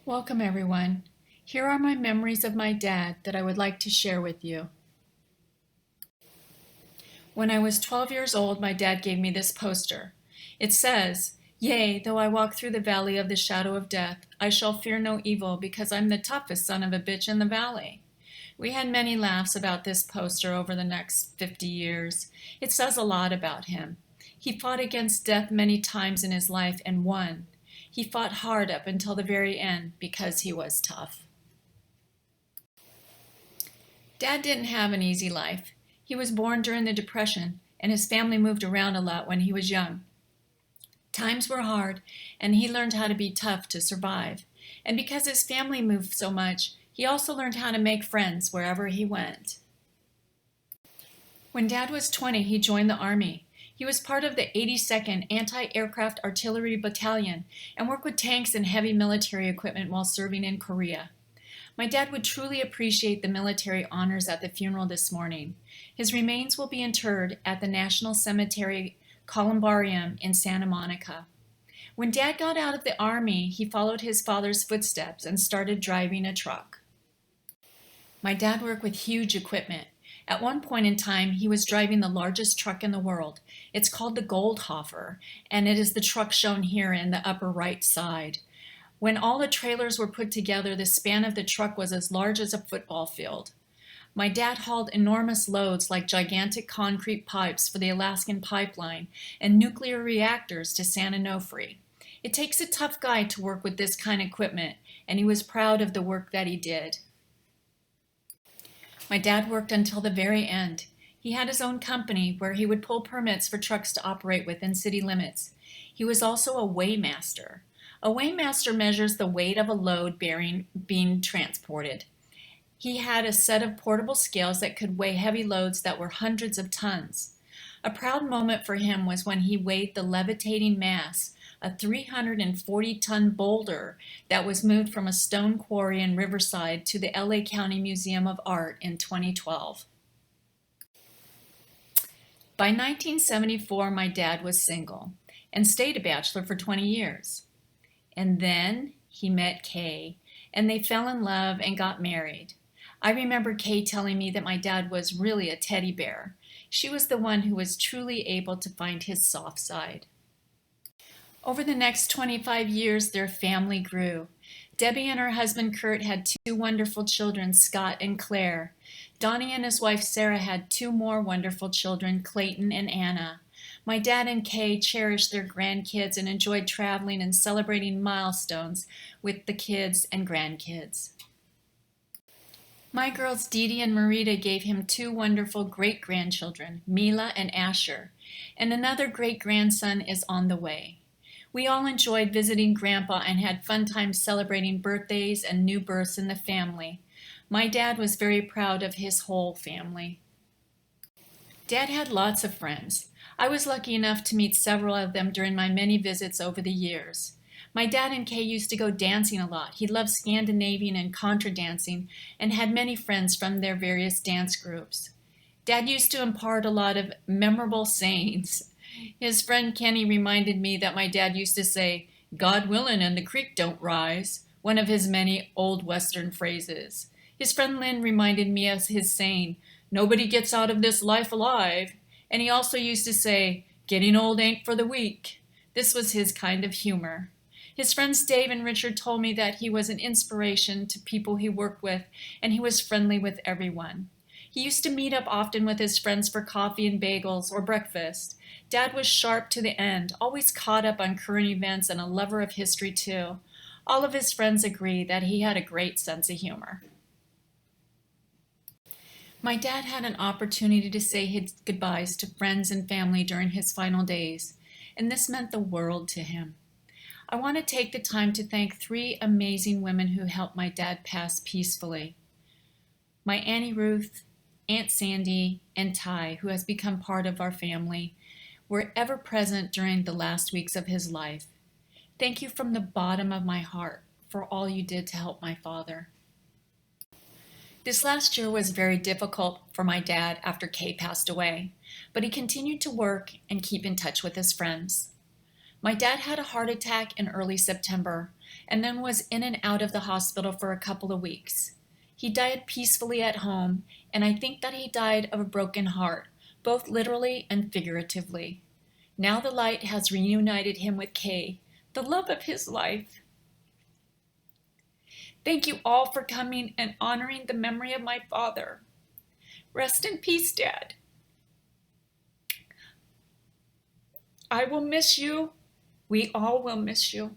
Welcome, everyone. Here are my memories of my dad that I would like to share with you. When I was 12 years old, my dad gave me this poster. It says, "Yea, though I walk through the valley of the shadow of death, I shall fear no evil because I'm the toughest son of a bitch in the valley." We had many laughs about this poster over the next 50 years. It says a lot about him. He fought against death many times in his life and won. He fought hard up until the very end because he was tough. Dad didn't have an easy life. He was born during the Depression, and his family moved around a lot when he was young. Times were hard, and he learned how to be tough to survive. And because his family moved so much, he also learned how to make friends wherever he went. When Dad was 20, he joined the Army. He was part of the 82nd Anti-Aircraft Artillery Battalion and worked with tanks and heavy military equipment while serving in Korea. My dad would truly appreciate the military honors at the funeral this morning. His remains will be interred at the National Cemetery Columbarium in Santa Monica. When Dad got out of the Army, he followed his father's footsteps and started driving a truck. My dad worked with huge equipment. At one point in time, he was driving the largest truck in the world. It's called the Goldhofer, and it is the truck shown here in the upper right side. When all the trailers were put together, the span of the truck was as large as a football field. My dad hauled enormous loads like gigantic concrete pipes for the Alaskan pipeline and nuclear reactors to San Onofre. It takes a tough guy to work with this kind of equipment, and he was proud of the work that he did. My dad worked until the very end. He had his own company where he would pull permits for trucks to operate within city limits. He was also a weighmaster. A weighmaster measures the weight of a load being transported. He had a set of portable scales that could weigh heavy loads that were hundreds of tons. A proud moment for him was when he weighed the levitating mass, a 340-ton boulder that was moved from a stone quarry in Riverside to the LA County Museum of Art in 2012. By 1974, my dad was single and stayed a bachelor for 20 years. And then he met Kay, and they fell in love and got married. I remember Kay telling me that my dad was really a teddy bear. She was the one who was truly able to find his soft side. Over the next 25 years, their family grew. Debbie and her husband Kurt had two wonderful children, Scott and Claire. Donnie and his wife Sarah had two more wonderful children, Clayton and Anna. My dad and Kay cherished their grandkids and enjoyed traveling and celebrating milestones with the kids and grandkids. My girls Dee Dee and Marita gave him two wonderful great-grandchildren, Mila and Asher, and another great-grandson is on the way. We all enjoyed visiting Grandpa and had fun times celebrating birthdays and new births in the family. My dad was very proud of his whole family. Dad had lots of friends. I was lucky enough to meet several of them during my many visits over the years. My dad and Kay used to go dancing a lot. He loved Scandinavian and contra dancing and had many friends from their various dance groups. Dad used to impart a lot of memorable sayings. His friend Kenny reminded me that my dad used to say, "God willing and the creek don't rise," one of his many old Western phrases. His friend Lynn reminded me of his saying, "Nobody gets out of this life alive." And he also used to say, "Getting old ain't for the weak." This was his kind of humor. His friends Dave and Richard told me that he was an inspiration to people he worked with, and he was friendly with everyone. He used to meet up often with his friends for coffee and bagels or breakfast. Dad was sharp to the end, always caught up on current events and a lover of history too. All of his friends agree that he had a great sense of humor. My dad had an opportunity to say his goodbyes to friends and family during his final days, and this meant the world to him. I want to take the time to thank three amazing women who helped my dad pass peacefully. My Auntie Ruth, Aunt Sandy, and Ty, who has become part of our family, were ever present during the last weeks of his life. Thank you from the bottom of my heart for all you did to help my father. This last year was very difficult for my dad after Kay passed away, but he continued to work and keep in touch with his friends. My dad had a heart attack in early September. and then was in and out of the hospital for a couple of weeks. He died peacefully at home, and I think that he died of a broken heart, both literally and figuratively. Now the light has reunited him with Kay, the love of his life. Thank you all for coming and honoring the memory of my father. Rest in peace, Dad. I will miss you. We all will miss you.